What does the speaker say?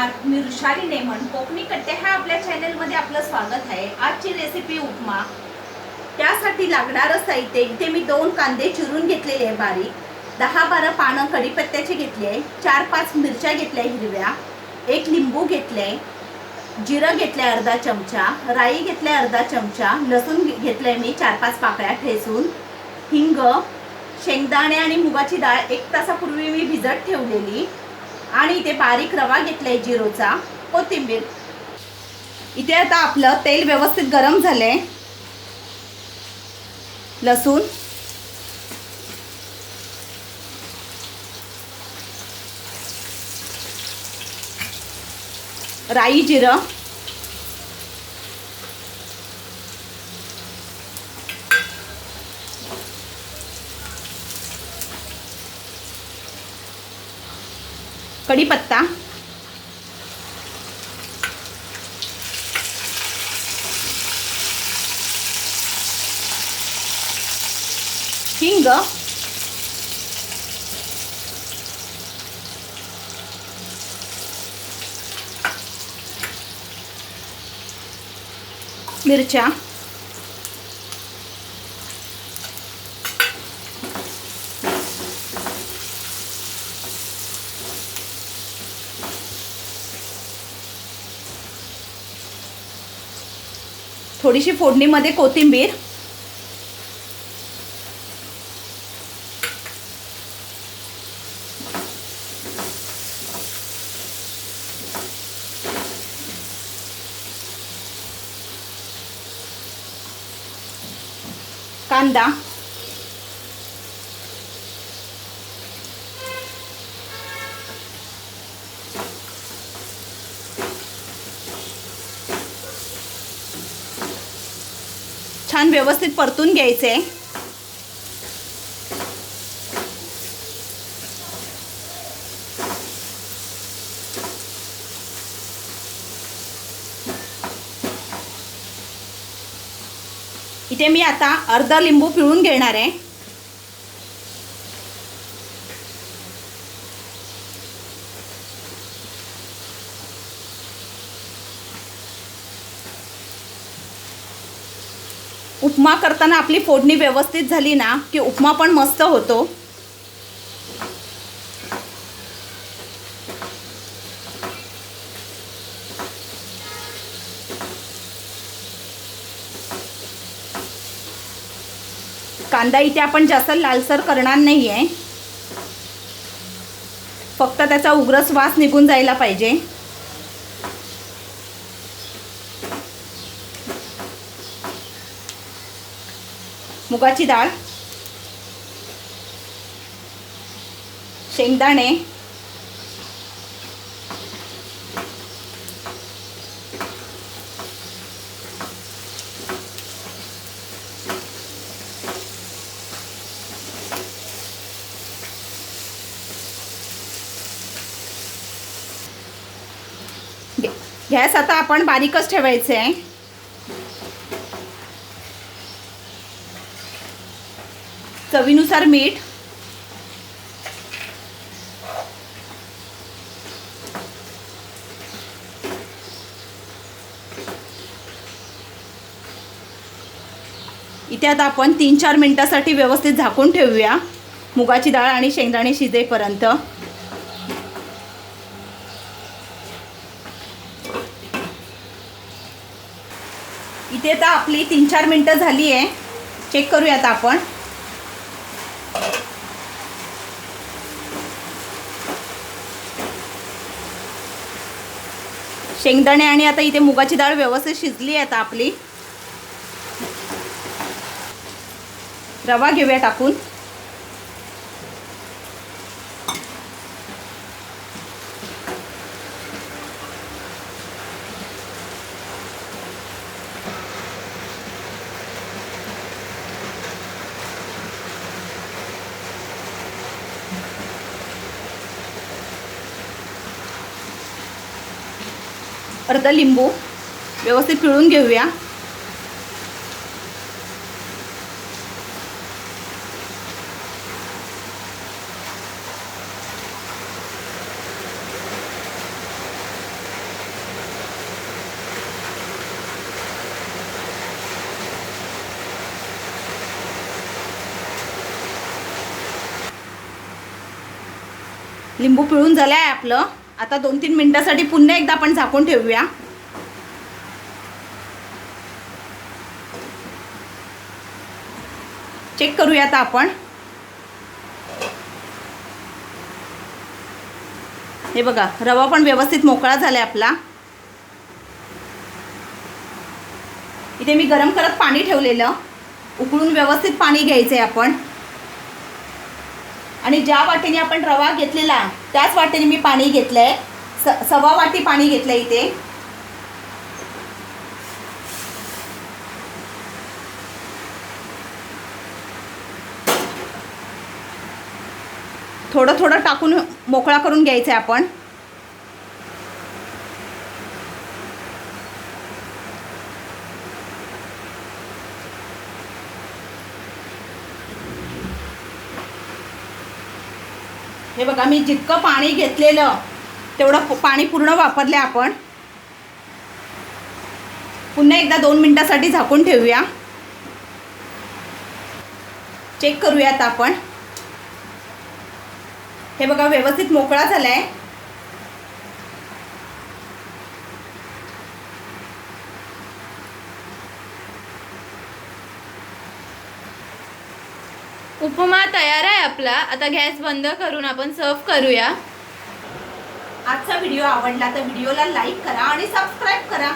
नमस्कार, मी ऋषाली नेमन कोकणी कट्टे ह्या आपल्या चॅनलमध्ये आपलं स्वागत आहे। आजची रेसिपी उपमा। त्यासाठी लागणारं साहित्य इथे मी 2 कांदे चिरून घेतलेले आहे बारीक, 10-12 पानं कढीपत्त्याचे घेतले आहे, 4-5 मिरच्या घेतल्या हिरव्या, 1 लिंबू घेतले, जिरं घेतले अर्धा चमचा, राई घेतले अर्धा चमचा, लसूण घेतले मी 4-5 पाकळ्या ठेचून, हिंग, शेंगदाणे आणि मुगाची डाळ 1 तासापूर्वी मी भिजत ठेवलेली आणि इथे बारीक रवा घेतलाय जिरोचा, कोथिंबीर। इथे आता आपलं तेल व्यवस्थित गरम झालंय। लसूण, राई, जिरं, कढीपत्ता, हिंग, मिरच्या, थोडीशी फोडणीमध्ये कोथिंबीर, कांदा, छान व्यवस्थित परतून घ्यायचे। इथे मी आता अर्धा लिंबू पिळून घेणार आहे। उपमा करताना आपली फोडणी व्यवस्थित झाली ना की उपमा पण मस्त होतो। कांदा इथे आपण जास्त लालसर करणार नाहीये, फक्त त्याचा उग्र वास निघून जायला पाहिजे। मुगाची डाळ, शेंगदाणे, गॅस आता आपण बारीकच ठेवायचे आहे। चवीनुसार मीठ, इथे आता आपण 3-4 मिनिटांसाठी व्यवस्थित झाकून ठेवूया मुगाची डाळ आणि शेंगदाणे शिजेपर्यंत। इथे आता आपली 3-4 मिनिटं झाली आहे, चेक करूयात आपण। शेंगदाणे आणि आता इथे मुगाची डाळ व्यवस्थित शिजली आहे आता आपली। रवा घेऊया टाकून। अर्धा लिंबू व्यवस्थित पिळून घेऊया। लिंबू पिळून झालं आहे आपलं. आता 2-3 मिनिटासाठी पुन्हा एकदा आपण झाकून ठेवूया. चेक करूया आता आपण. हे बघा, रवा पण व्यवस्थित मोकळा झाला आहे आपला. इथे मी गरम करत पाणी ठेवलेलं, उकळून व्यवस्थित पाणी घ्यायचं आहे आपण. आणि ज्या वाटीने आपण रवा घेतलेला त्याच वाटीने मी पाणी घेतलं आहे. 1.25 वाटी पाणी घेतलं आहे इथे. थोडं थोडं टाकून मोकळा करून घ्यायचं आहे आपण. हे बघा, मी जितकं पाणी घेतलेलं तेवढं पाणी पूर्ण वापरले आपण. पुन्हा एकदा 2 मिनिटासाठी झाकून ठेवूया. चेक करूया आता आपण. हे बघा, व्यवस्थित मोकळा झाला आहे. उपमा तयार आहे आपला. आता गॅस बंद करून आपण सर्व करूया. आजचा व्हिडिओ आवडला तर व्हिडिओला लाईक करा आणि सबस्क्राईब करा.